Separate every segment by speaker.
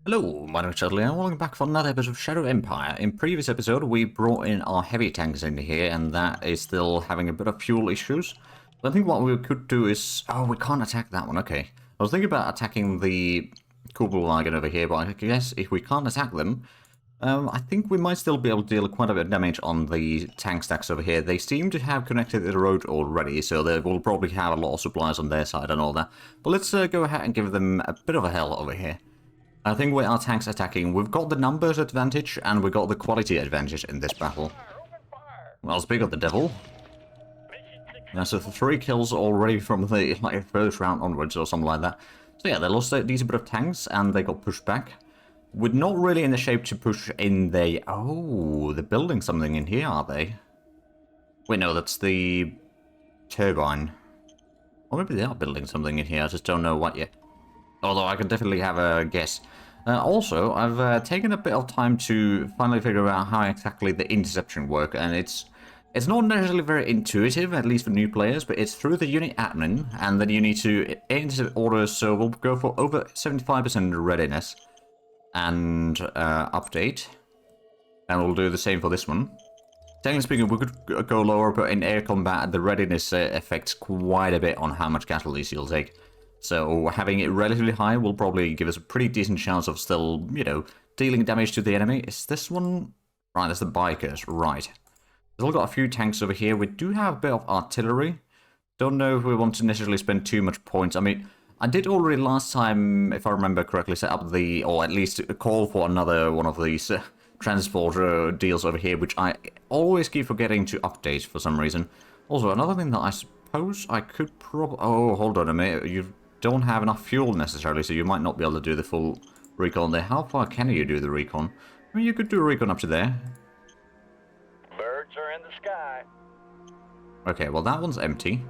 Speaker 1: Hello, my name is Zhatelier, and welcome back for another episode of Shadow Empire. In previous episode, we brought in our heavy tanks in here, and that is still having a bit of fuel issues. So I think what we could do is... Oh, we can't attack that one, okay. I was thinking about attacking the Kugelwagen over here, but I guess if we can't attack them, I think we might still be able to deal quite a bit of damage on the tank stacks over here. They seem to have connected the road already, so they will probably have a lot of supplies on their side and all that. But let's go ahead and give them a bit of a hell over here. I think with our tanks attacking, we've got the numbers advantage and we've got the quality advantage in this battle. Well, speak of the devil. Yeah, so 3 kills already from the first round onwards or something like that. So yeah, they lost a decent bit of tanks and they got pushed back. We're not really in the shape to push in the... Oh, they're building something in here, are they? Wait, no, that's the turbine. Or maybe they are building something in here, I just don't know what yet. Although I can definitely have a guess. Also, I've taken a bit of time to finally figure out how exactly the interception work, and it's not necessarily very intuitive, at least for new players, but it's through the unit admin, and then you need to intercept orders, so we'll go for over 75% readiness and update, and we'll do the same for this one. Technically speaking, we could go lower, but in air combat, the readiness affects quite a bit on how much casualties you'll take. So having it relatively high will probably give us a pretty decent chance of still, you know, dealing damage to the enemy. Is this one? Right, that's the bikers. Right. We've still got a few tanks over here. We do have a bit of artillery. Don't know if we want to necessarily spend too much points. I mean, I did already last time, if I remember correctly, set up the, or at least call for another one of these transport deals over here, which I always keep forgetting to update for some reason. Also, another thing that I suppose I could probably... Oh, hold on a minute. You've don't have enough fuel necessarily, so you might not be able to do the full recon there. How far can you do the recon? I mean, you could do a recon up to there.
Speaker 2: Birds are in the sky.
Speaker 1: Okay, well that one's empty.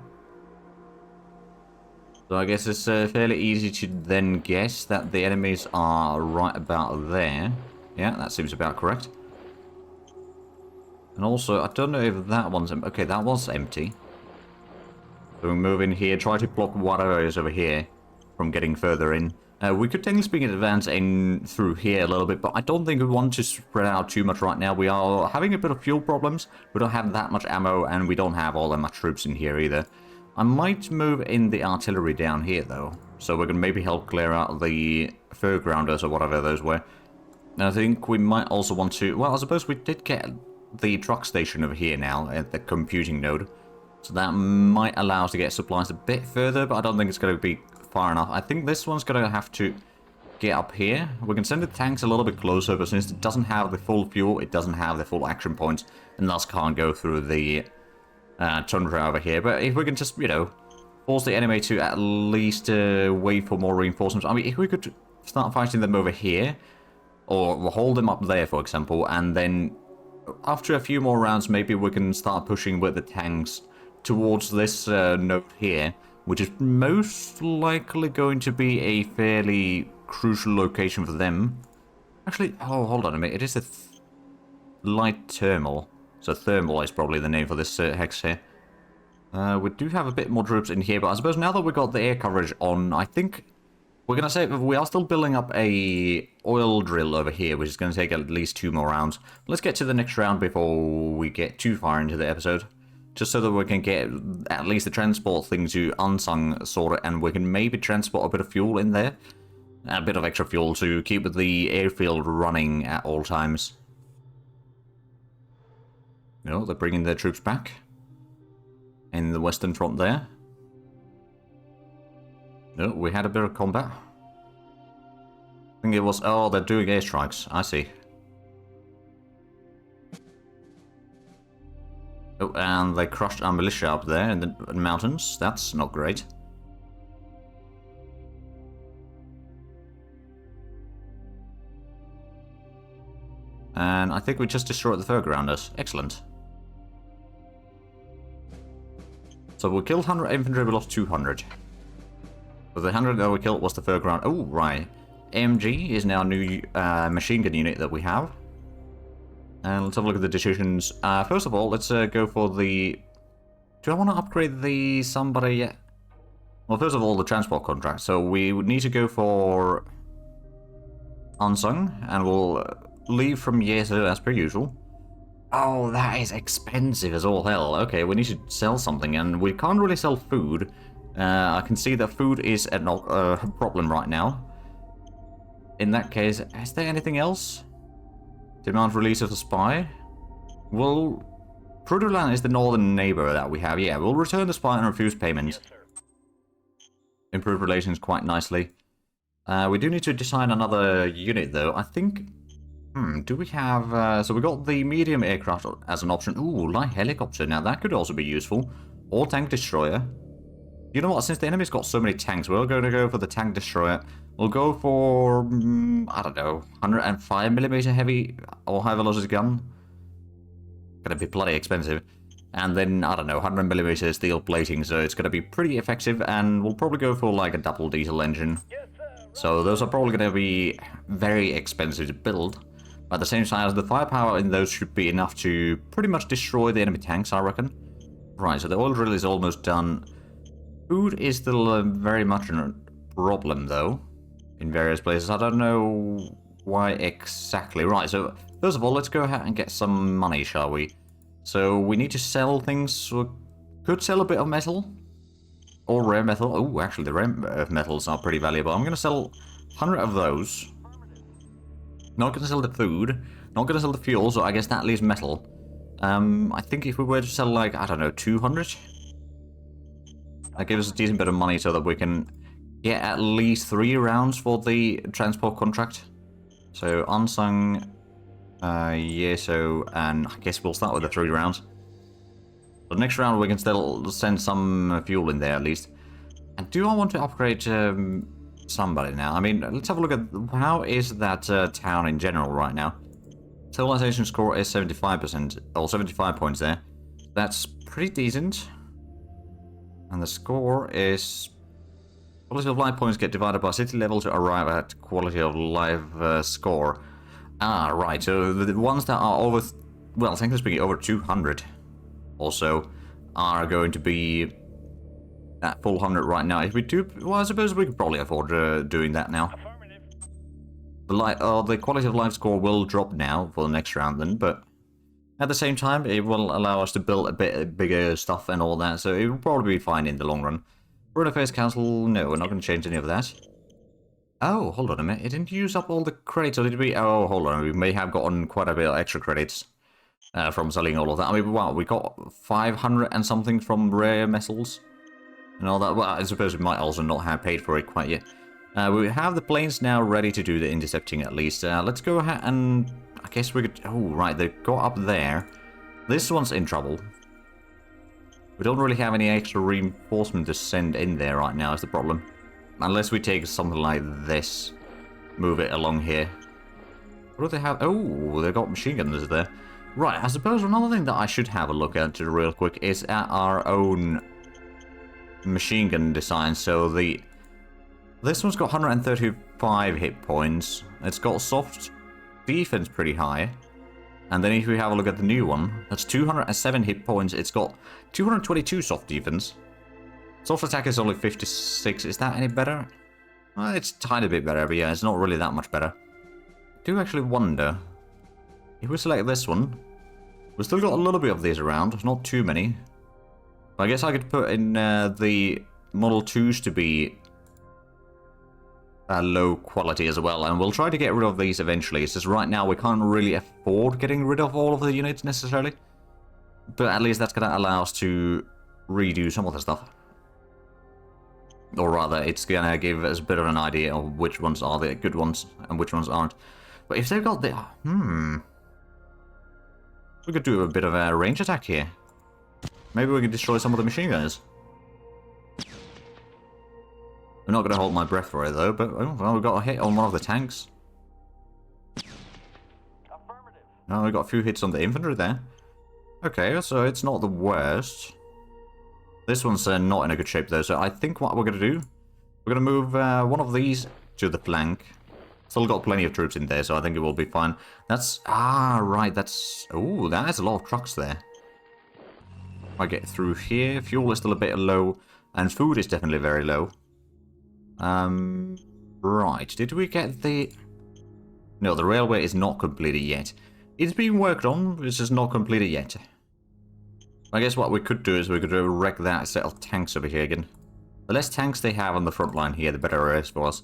Speaker 1: So I guess it's fairly easy to then guess that the enemies are right about there. Yeah, that seems about correct. And also, I don't know if that one's... Okay, that was empty. So we move in here, try to block whatever is over here from getting further in. We could technically speak advance in through here a little bit, but I don't think we want to spread out too much right now. We are having a bit of fuel problems. We don't have that much ammo, and we don't have all that much troops in here either. I might move in the artillery down here, though. So we can maybe help clear out the foregrounders or whatever those were. And I think we might also want to... Well, I suppose we did get the truck station over here now at the computing node. So that might allow us to get supplies a bit further, but I don't think it's going to be far enough. I think this one's going to have to get up here. We can send the tanks a little bit closer, but since it doesn't have the full fuel, it doesn't have the full action points, and thus can't go through the tundra over here. But if we can just, you know, force the enemy to at least wait for more reinforcements. I mean, if we could start fighting them over here, or hold them up there, for example, and then after a few more rounds, maybe we can start pushing with the tanks towards this node here, which is most likely going to be a fairly crucial location for them. Actually, oh, hold on a minute. It is a light thermal. So thermal is probably the name for this hex here. We do have a bit more troops in here, but I suppose now that we've got the air coverage on, I think we're going to say we are still building up a oil drill over here, which is going to take at least 2 more rounds. Let's get to the next round before we get too far into the episode. Just so that we can get at least the transport thing to unsung sort of, and we can maybe transport a bit of fuel in there. A bit of extra fuel to keep the airfield running at all times. No, they're bringing their troops back. In the western front there. No, we had a bit of combat. I think it was... Oh, they're doing airstrikes. I see. Oh, and they crushed our militia up there in the mountains. That's not great. And I think we just destroyed the foregrounders. Excellent. So we killed 100 infantry, we lost 200. So the 100 that we killed was the foreground. Oh, right. AMG is now a new machine gun unit that we have. And let's have a look at the decisions. First of all, let's go for the... Do I want to upgrade the somebody yet? Well, first of all, the transport contract. So we would need to go for unsung, and we'll leave from Zhate as per usual. Oh, that is expensive as all hell. Okay, we need to sell something, and we can't really sell food. I can see that food is a problem right now. In that case, is there anything else? Demand release of the spy? Well, Fruitland is the northern neighbor that we have. Yeah, we'll return the spy and refuse payment.
Speaker 2: Yes, sir.
Speaker 1: Improve relations quite nicely. We do need to design another unit, though. I think... do we have... so we got the medium aircraft as an option. Ooh, light helicopter. Now, that could also be useful. Or tank destroyer. You know what? Since the enemy's got so many tanks, we're going to go for the tank destroyer. We'll go for... I don't know, 105mm heavy or high velocity gun. Gonna be bloody expensive. And then, I don't know, 100mm steel plating, so it's gonna be pretty effective, and we'll probably go for like a double diesel engine.
Speaker 2: Yes, sir.
Speaker 1: So those are probably gonna be very expensive to build. But at the same time, the firepower in those should be enough to pretty much destroy the enemy tanks, I reckon. Right, so the oil drill is almost done. Food is still very much a problem, though, in various places. I don't know why exactly. Right, so first of all, let's go ahead and get some money, shall we? So we need to sell things. We could sell a bit of metal. Or rare metal. Oh, actually, the rare metals are pretty valuable. I'm going to sell 100 of those. Not going to sell the food. Not going to sell the fuel, so I guess that leaves metal. I think if we were to sell, like, I don't know, 200? That gives us a decent bit of money so that we can get at least 3 rounds for the transport contract. So, unsung... yeah, so, and I guess we'll start with the 3 rounds. The next round we can still send some fuel in there at least. And do I want to upgrade somebody now? I mean, let's have a look at how is that town in general right now. Civilization score is 75%, or 75 points there. That's pretty decent. And the score is... Quality of life points get divided by city level to arrive at quality of life score. Ah, right, so the ones that are over, well, technically speaking, over 200 also are going to be at full 100 right now. If we do, well, I suppose we could probably afford doing that now. The quality of life score will drop now for the next round then, but at the same time, it will allow us to build a bit bigger stuff and all that, so it will probably be fine in the long run. Foreign Affairs Council, no, we're not going to change any of that. Oh, hold on a minute. It didn't use up all the credits, or did we? Oh, hold on. We may have gotten quite a bit of extra credits from selling all of that. I mean, wow, we got 500 and something from rare metals and all that. Well, I suppose we might also not have paid for it quite yet. We have the planes now ready to do the intercepting at least. Let's go ahead and... I guess we could... Oh, right, they got up there. This one's in trouble. We don't really have any extra reinforcement to send in there right now is the problem. Unless we take something like this, move it along here. What do they have? Oh, they've got machine guns there. Right, I suppose another thing that I should have a look at real quick is at our own machine gun design. So this one's got 135 hit points. It's got soft defense pretty high. And then if we have a look at the new one, that's 207 hit points. It's got 222 soft defense. Soft attack is only 56. Is that any better? Well, it's a tiny bit better, but yeah, it's not really that much better. I do actually wonder, if we select this one, we've still got a little bit of these around, not too many. But I guess I could put in the Model 2s to be low quality as well, and we'll try to get rid of these eventually. It's just right now we can't really afford getting rid of all of the units necessarily. But at least that's going to allow us to redo some of the stuff. Or rather, it's going to give us a bit of an idea of which ones are the good ones and which ones aren't. But if they've got the... We could do a bit of a range attack here. Maybe we can destroy some of the machine gunners. I'm not going to hold my breath for it though, but oh, well, we got a hit on one of the tanks.
Speaker 2: Affirmative.
Speaker 1: Oh, we got a few hits on the infantry there. Okay, so it's not the worst. This one's not in a good shape though, so I think what we're going to do, we're going to move one of these to the flank. Still got plenty of troops in there, so I think it will be fine. That's... Ah, right, that's... Oh, that's a lot of trucks there. If I get through here, fuel is still a bit low, and food is definitely very low. Right, did we get the... No, the railway is not completed yet. It's being worked on, it's just not completed yet. I guess what we could do is we could wreck that set of tanks over here again. The less tanks they have on the front line here, the better it is for us.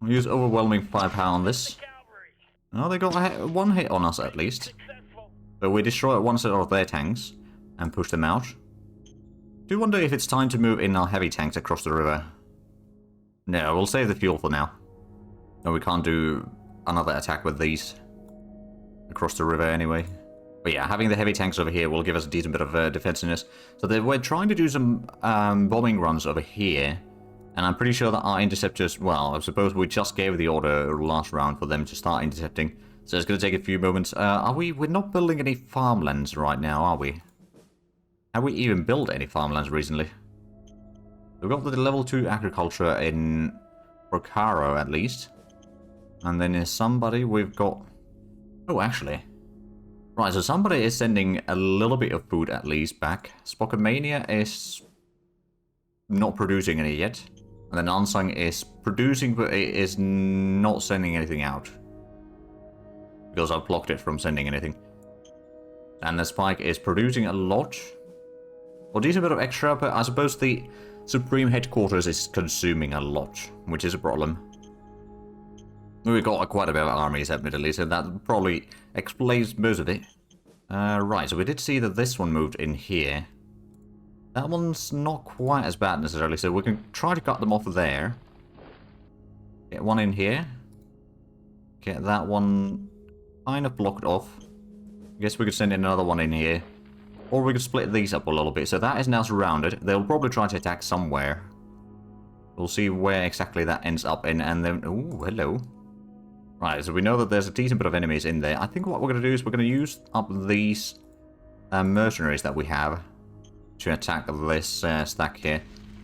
Speaker 1: We'll use overwhelming firepower on this. Oh, they got one hit on us at least. But we destroy one set of their tanks and push them out. Do wonder if it's time to move in our heavy tanks across the river. No, we'll save the fuel for now. No, we can't do another attack with these across the river anyway. But yeah, having the heavy tanks over here will give us a decent bit of defensiveness. So we're trying to do some bombing runs over here. And I'm pretty sure that our interceptors, well, I suppose we just gave the order last round for them to start intercepting. So it's going to take a few moments. We're not building any farmlands right now, are we? Have we even built any farmlands recently? We've got the level 2 agriculture in Procaro at least. And then in somebody we've got... Oh, actually. Right, so somebody is sending a little bit of food at least back. Spokomania is not producing any yet. And then Ansang is producing, but it is not sending anything out. Because I've blocked it from sending anything. And the Spike is producing a lot. Or decent bit of extra, but I suppose the Supreme Headquarters is consuming a lot, which is a problem. We've got quite a bit of armies, admittedly, so that probably explains most of it. Right, so we did see that this one moved in here. That one's not quite as bad necessarily, so we can try to cut them off there. Get one in here. Get that one kind of blocked off. I guess we could send another one in here. Or we could split these up a little bit. So that is now surrounded. They'll probably try to attack somewhere. We'll see where exactly that ends up in, and then... Ooh, hello. Right, so we know that there's a decent bit of enemies in there. I think what we're going to do is we're going to use up these mercenaries that we have to attack this stack here.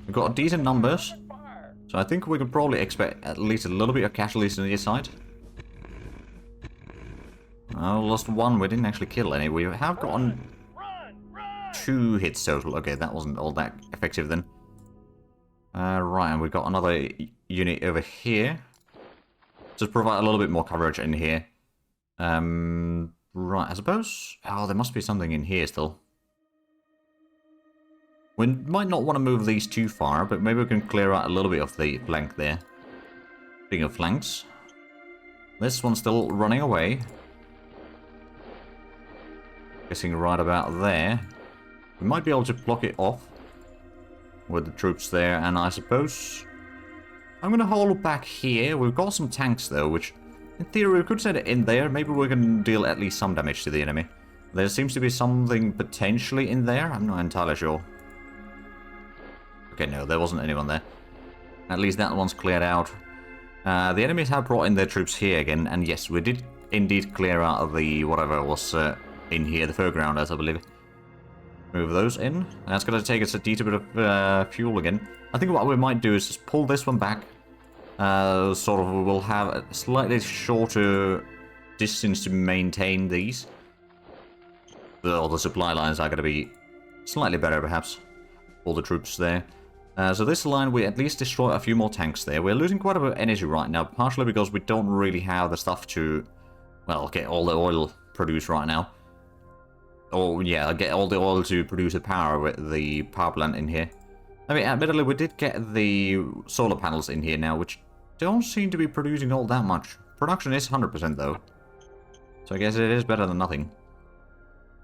Speaker 1: We've got decent numbers, so I think we can probably expect at least a little bit of casualties on the side. Oh, lost one. We didn't actually kill any. We have gotten 2 hits total. Okay, that wasn't all that effective then. Right, and we've got another unit over here. Just provide a little bit more coverage in here. Right, I suppose... Oh, there must be something in here still. We might not want to move these too far, but maybe we can clear out a little bit of the flank there. Speaking of flanks, this one's still running away. Guessing right about there. We might be able to block it off with the troops there, and I suppose I'm going to hold back here. We've got some tanks though, which in theory we could send it in there. Maybe we can deal at least some damage to the enemy. There seems to be something potentially in there. I'm not entirely sure. Okay, no, there wasn't anyone there. At least that one's cleared out. The enemies have brought in their troops here again, and yes, we did indeed clear out of the whatever was in here, the foregrounders, I believe. Move those in. That's going to take us a decent bit of fuel again. I think what we might do is just pull this one back. Sort of, we'll have a slightly shorter distance to maintain these. All the supply lines are going to be slightly better, perhaps. All the troops there. So this line, we at least destroy a few more tanks there. We're losing quite a bit of energy right now, partially because we don't really have the stuff to, well, get all the oil produced right now. Or, yeah, get all the oil to produce the power with the power plant in here. I mean, admittedly, we did get the solar panels in here now, which don't seem to be producing all that much. Production is 100% though. So I guess it is better than nothing.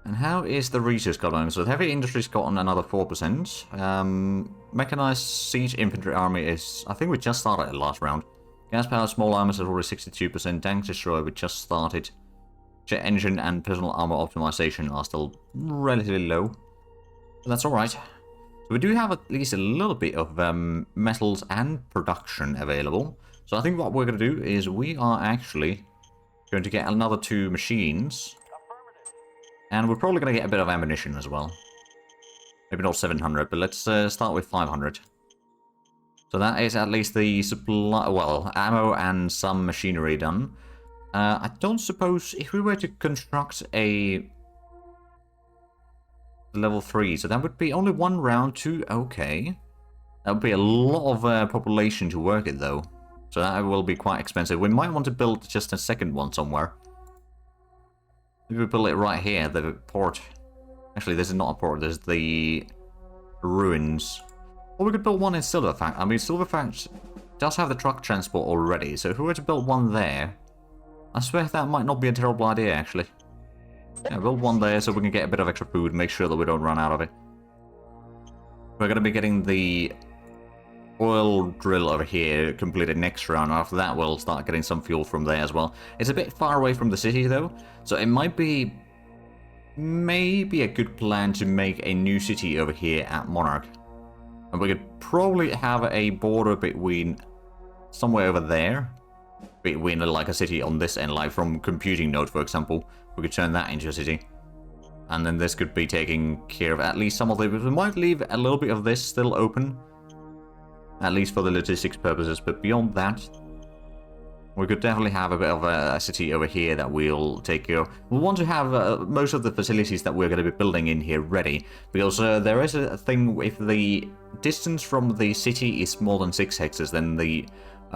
Speaker 1: And how is the research going? So the heavy industry's gotten another 4%. Mechanized siege infantry army is... I think we just started it last round. Gas powered small armors is already 62%. Tanks destroyer we just started. Jet engine and personal armor optimization are still relatively low. But that's alright. So we do have at least a little bit of metals and production available. So I think what we're going to do is we are actually going to get another 2 machines. And we're probably going to get a bit of ammunition as well. Maybe not 700, but let's start with 500. So that is at least the supply, well, ammo and some machinery done. I don't suppose if we were to construct a level 3, so that would be only 1 round, 2, okay. That would be a lot of population to work it though. So that will be quite expensive. We might want to build just a second one somewhere. Maybe we build it right here, the port. Actually, this is not a port, there's the ruins. Or we could build one in Silverfact. I mean, Silverfact does have the truck transport already, so if we were to build one there, I swear that might not be a terrible idea, actually. Yeah, build one there so we can get a bit of extra food, make sure that we don't run out of it. We're going to be getting the oil drill over here completed next round. After that, we'll start getting some fuel from there as well. It's a bit far away from the city, though, so it might be maybe a good plan to make a new city over here at Monarch. And we could probably have a border between somewhere over there, between like a city on this end, like from computing node, for example. We could turn that into a city. And then this could be taking care of at least some of the... We might leave a little bit of this still open, at least for the logistics purposes, but beyond that, we could definitely have a bit of a city over here that we'll take care of. We want to have most of the facilities that we're going to be building in here ready, because there is a thing, if the distance from the city is more than 6 hectares, then the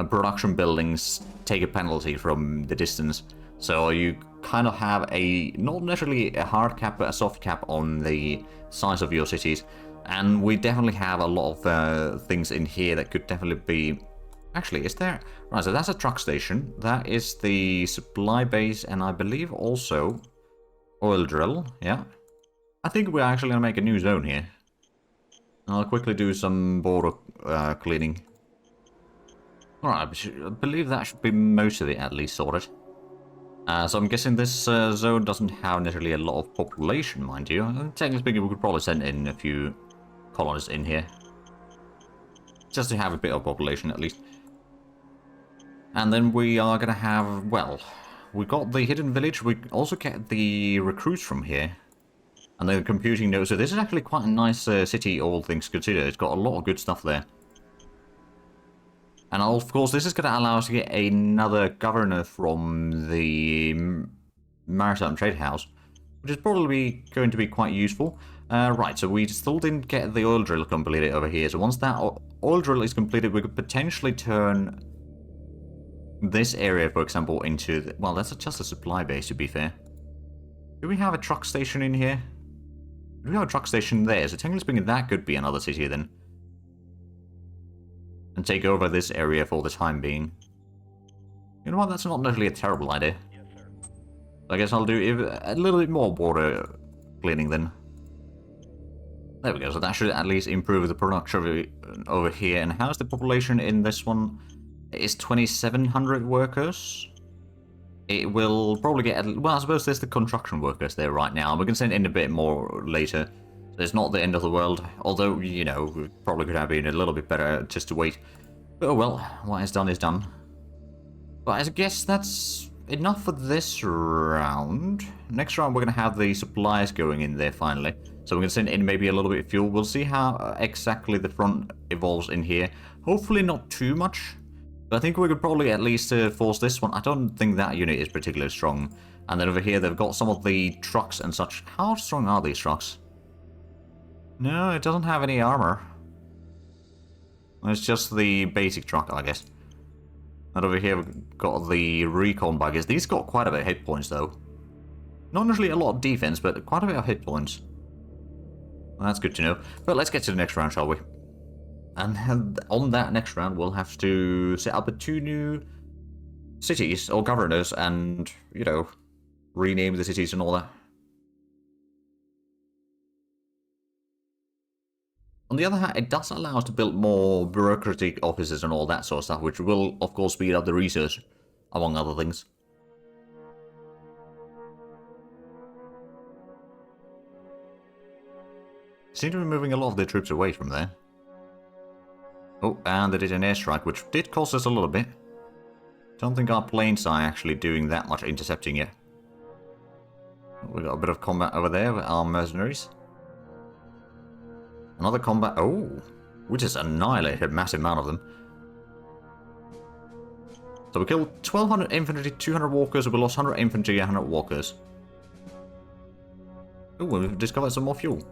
Speaker 1: production buildings take a penalty from the distance. So you kind of have a, not necessarily a hard cap, but a soft cap on the size of your cities. And we definitely have a lot of things in here that could definitely be... Actually, is there... Right, so that's a truck station. That is the supply base, and I believe also oil drill, yeah. I think we're actually going to make a new zone here. I'll quickly do some border cleaning. Alright, I believe that should be most of it at least sorted. So I'm guessing this zone doesn't have necessarily a lot of population, mind you. Technically speaking, we could probably send in a few colonists in here. Just to have a bit of population at least. And then we are going to have, well, we got the hidden village. We also get the recruits from here. And then the computing node. So this is actually quite a nice city, all things considered. It's got a lot of good stuff there. And of course, this is going to allow us to get another governor from the Maritime Trade House, which is probably going to be quite useful. Right, so we still didn't get the oil drill completed over here. So once that oil drill is completed, we could potentially turn this area, for example, into... The, well, that's just a supply base, to be fair. Do we have a truck station in here? Do we have a truck station there? So technically speaking, that could be another city then. And take over this area for the time being. You know what? That's not necessarily a terrible idea.
Speaker 2: Yes, sir.
Speaker 1: I guess I'll do a little bit more border cleaning then. There we go. So that should at least improve the production over here. And how's the population in this one? It's 2,700 workers. It will probably get... Well, I suppose there's the construction workers there right now. We can send in a bit more later. It's not the end of the world, although, you know, we probably could have been a little bit better just to wait. But oh well, what is done is done. But I guess that's enough for this round. Next round we're going to have the supplies going in there finally. So we're going to send in maybe a little bit of fuel. We'll see how exactly the front evolves in here. Hopefully not too much. But I think we could probably at least force this one. I don't think that unit is particularly strong. And then over here they've got some of the trucks and such. How strong are these trucks? No, it doesn't have any armor. It's just the basic truck, I guess. And over here we've got the recon buggers. These got quite a bit of hit points, though. Not necessarily a lot of defense, but quite a bit of hit points. Well, that's good to know. But let's get to the next round, shall we? And on that next round, we'll have to set up 2 new cities, or governors, and, you know, rename the cities and all that. On the other hand, it does allow us to build more bureaucratic offices and all that sort of stuff, which will, of course, speed up the research, among other things. Seem to be moving a lot of their troops away from there. Oh, and they did an airstrike, which did cost us a little bit. Don't think our planes are actually doing that much intercepting yet. We got a bit of combat over there with our mercenaries. Another combat. Oh, we just annihilated a massive amount of them. So we killed 1,200 infantry, 200 walkers, we lost 100 infantry, 100 walkers. Oh, we've discovered some more fuel.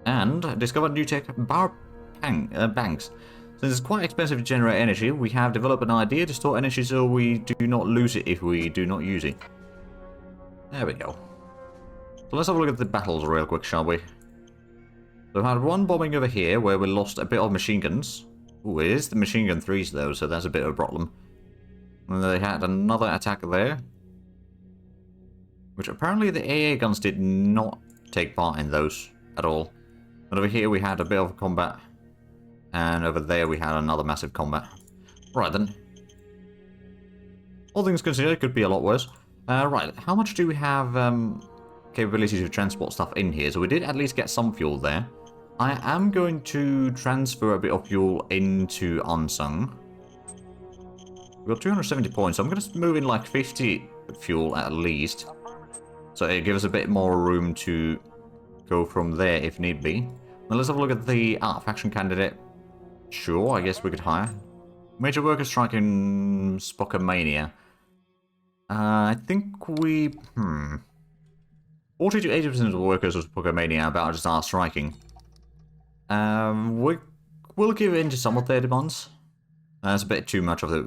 Speaker 1: And discovered new tech, banks. So Since it's quite expensive to generate energy, we have developed an idea to store energy so we do not lose it if we do not use it. There we go. So let's have a look at the battles real quick, shall we? So we had one bombing over here where we lost a bit of machine guns. Ooh, it is the machine gun 3s though, so that's a bit of a problem. And they had another attack there. Which apparently the AA guns did not take part in those at all. But over here we had a bit of combat. And over there we had another massive combat. Right then. All things considered, it could be a lot worse. Right, how much do we have capability to transport stuff in here? So we did at least get some fuel there. I am going to transfer a bit of fuel into Unsung. We've got 270 points, so I'm going to move in like 50 fuel at least. So it gives us a bit more room to go from there if need be. Now let's have a look at the faction candidate. Sure, I guess we could hire. Major worker strike in Spokomania. I think we... 40 to 80% of the workers of Spokomania are about to start striking. We'll give in to some of their demands. That's a bit too much of the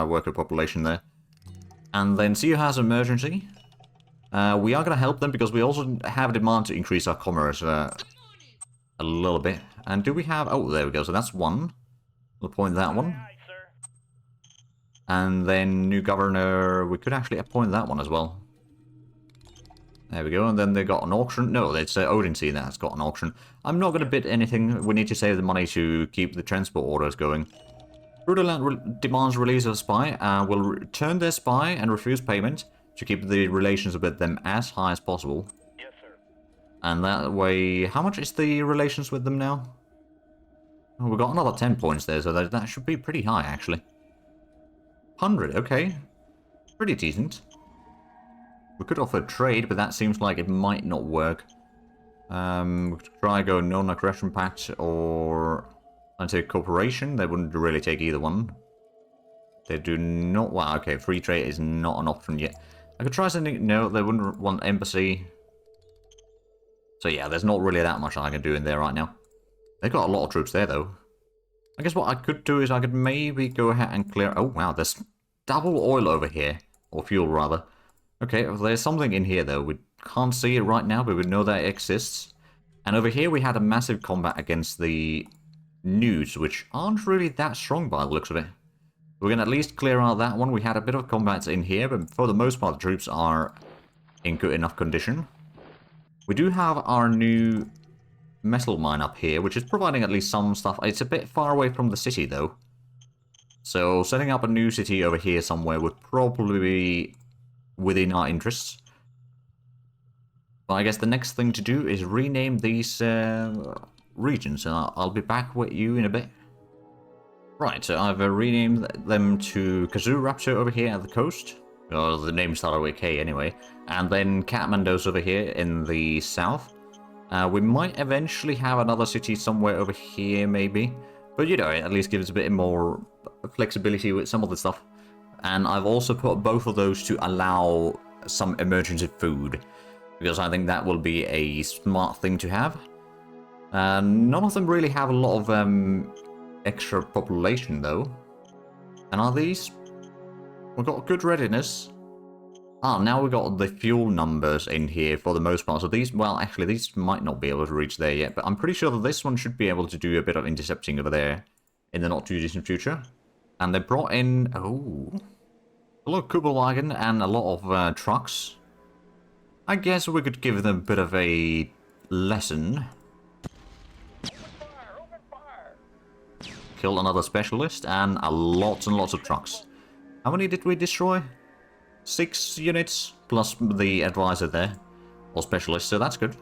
Speaker 1: worker population there. And then see who has an emergency. We are going to help them because we also have a demand to increase our commerce a little bit. And do we have... Oh, there we go. So that's one. We'll appoint that one. And then new governor, we could actually appoint that one as well. There we go, and then they got an auction. No, it's Odense that's got an auction. I'm not going to bid anything. We need to save the money to keep the transport orders going. Ruderland demands release of spy. Will return their spy and refuse payment to keep the relations with them as high as possible.
Speaker 2: Yes, sir.
Speaker 1: And that way, how much is the relations with them now? Oh, we got another 10 points there, so that should be pretty high, actually. 100, okay. Pretty decent. We could offer trade, but that seems like it might not work. We could try go non-aggression pact or anti-cooperation. They wouldn't really take either one. They do not... Wow, okay, free trade is not an option yet. I could try something... No, they wouldn't want embassy. So yeah, there's not really that much I can do in there right now. They've got a lot of troops there, though. I guess what I could do is I could maybe go ahead and clear... Oh, wow, there's double oil over here. Or fuel, rather. Okay, well, there's something in here, though. We can't see it right now, but we know that it exists. And over here, we had a massive combat against the Nudes, which aren't really that strong by the looks of it. We're going to at least clear out that one. We had a bit of combats in here, but for the most part, the troops are in good enough condition. We do have our new metal mine up here, which is providing at least some stuff. It's a bit far away from the city, though. So setting up a new city over here somewhere would probably be within our interests. But I guess the next thing to do is rename these regions, and I'll be back with you in a bit. Right, so I've renamed them to Kazoo Raptor over here at the coast. Well, the name started with K anyway. And then Kathmandu's over here in the south. We might eventually have another city somewhere over here, maybe. But, you know, it at least gives a bit more flexibility with some of the stuff. And I've also put both of those to allow some emergency food. Because I think that will be a smart thing to have. None of them really have a lot of extra population, though. And are these... We've got good readiness. Now we've got the fuel numbers in here for the most part. So these, well, actually, these might not be able to reach there yet. But I'm pretty sure that this one should be able to do a bit of intercepting over there in the not-too-distant future. And they brought in, oh, a lot of Kubelwagen and a lot of trucks. I guess we could give them a bit of a lesson.
Speaker 2: Open fire!
Speaker 1: Kill another specialist and lots and lots of trucks. How many did we destroy? 6 units plus the advisor there, or specialist, so that's good.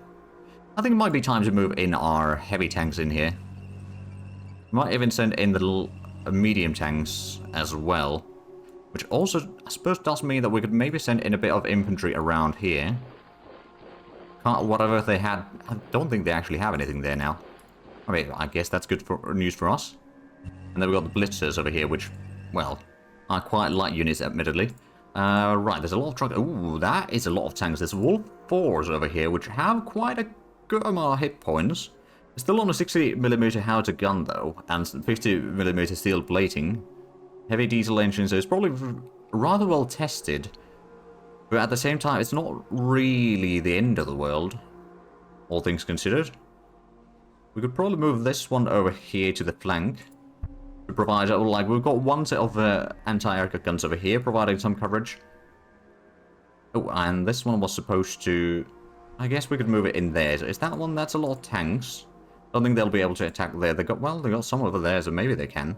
Speaker 1: I think it might be time to move in our heavy tanks in here. Might even send in the medium tanks as well, which also, I suppose, does mean that we could maybe send in a bit of infantry around here. Whatever they had, I don't think they actually have anything there now. I mean, I guess that's good for news for us. And then we've got the blitzers over here, which, well, are quite light units, admittedly. Right, there's a lot of trucks. Ooh, that is a lot of tanks. There's Wolf 4s over here, which have quite a good amount of hit points. Still on a 60mm howitzer gun though, and 50mm steel plating. Heavy diesel engine, so it's probably rather well tested. But at the same time, it's not really the end of the world, all things considered. We could probably move this one over here to the flank. To provide, like, we've got one set of anti-aircraft guns over here, providing some coverage. Oh, and this one was supposed to... I guess we could move it in there. Is that one? That's a lot of tanks. Don't think they'll be able to attack there. They got some over there, so maybe they can.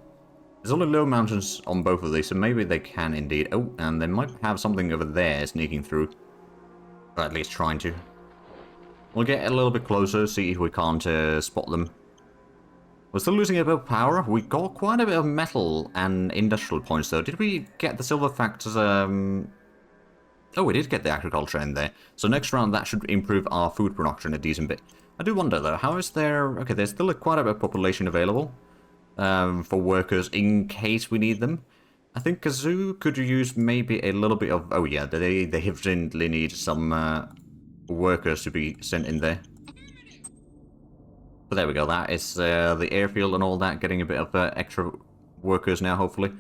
Speaker 1: There's only low mountains on both of these, so maybe they can indeed. Oh, and they might have something over there sneaking through. Or at least trying to. We'll get a little bit closer, see if we can't spot them. We're still losing a bit of power. We got quite a bit of metal and industrial points, though. Did we get the silver factors? Oh, we did get the agriculture in there. So next round, that should improve our food production a decent bit. I do wonder, though, how is there... Okay, there's still quite a bit of population available. For workers in case we need them. I think Kazoo could use maybe a little bit of... Oh yeah, they evidently need some workers to be sent in there. But there we go, that is the airfield and all that, getting a bit of extra workers now, hopefully.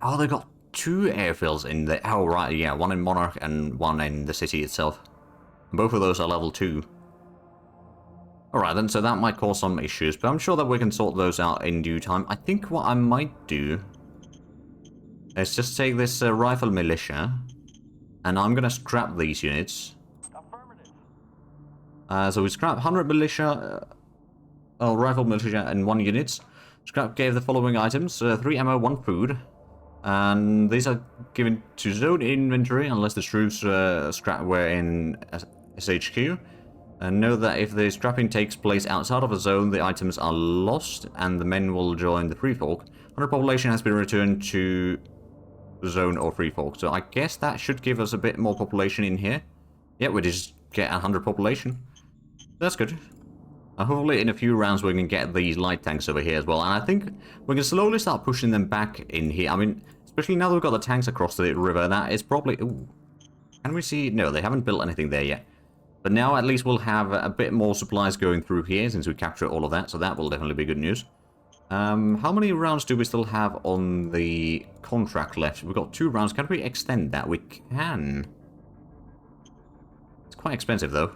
Speaker 1: Oh, they got 2 airfields in there. Oh, right, yeah, one in Monarch and one in the city itself. Both of those are level 2. Alright then, so that might cause some issues, but I'm sure that we can sort those out in due time. I think what I might do is just take this rifle militia, and I'm gonna scrap these units. So we scrap 100 militia, rifle militia and 1 unit. Scrap gave the following items, 3 ammo, 1 food. And these are given to zone inventory unless the troops scrap were in SHQ. And know that if the scrapping takes place outside of a zone, the items are lost, and the men will join the Free Folk. 100 population has been returned to zone or Free Folk, so I guess that should give us a bit more population in here. Yeah, we just get 100 population. That's good. Hopefully in a few rounds we can get these light tanks over here as well, and I think we can slowly start pushing them back in here. I mean, especially now that we've got the tanks across the river, that is probably... Ooh. Can we see... No, they haven't built anything there yet. But now at least we'll have a bit more supplies going through here since we capture all of that, so that will definitely be good news. How many rounds do we still have on the contract left? We've got 2 rounds. Can we extend that? We can. It's quite expensive though.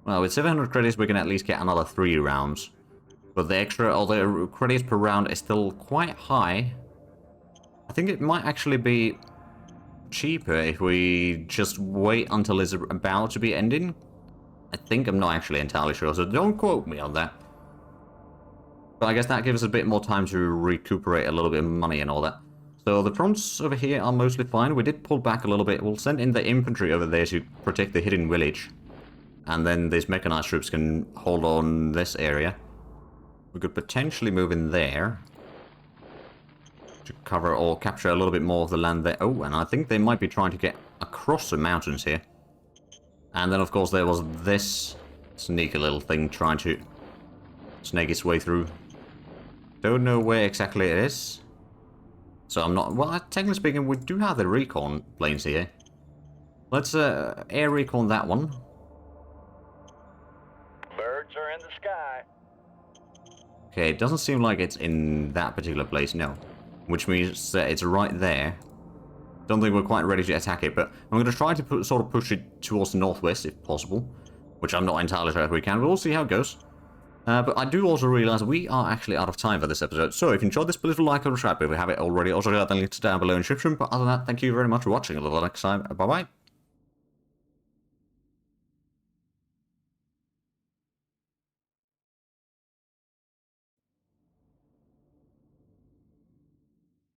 Speaker 1: Well, with 700 credits we can at least get another 3 rounds. But the extra, or the credits per round is still quite high. I think it might actually be cheaper if we just wait until it's about to be ending. I think, I'm not actually entirely sure, so don't quote me on that. But I guess that gives us a bit more time to recuperate a little bit of money and all that. So the fronts over here are mostly fine. We did pull back a little bit. We'll send in the infantry over there to protect the hidden village. And then these mechanized troops can hold on this area. We could potentially move in there to cover or capture a little bit more of the land there. Oh, and I think they might be trying to get across the mountains here. And then, of course, there was this sneaky little thing trying to snake its way through. Don't know where exactly it is. So I'm not... Well, technically speaking, we do have the recon planes here. Let's air recon that one.
Speaker 2: Birds are in the sky.
Speaker 1: Okay, it doesn't seem like it's in that particular place, no. Which means that it's right there. Don't think we're quite ready to attack it, but I'm going to try to sort of push it towards the northwest if possible. Which I'm not entirely sure if we can, but we'll see how it goes. But I do also realize we are actually out of time for this episode, so if you enjoyed this, please like and subscribe if you haven't already. Also, got the links down below in the description, but other than that, thank you very much for watching. Until next time, bye-bye.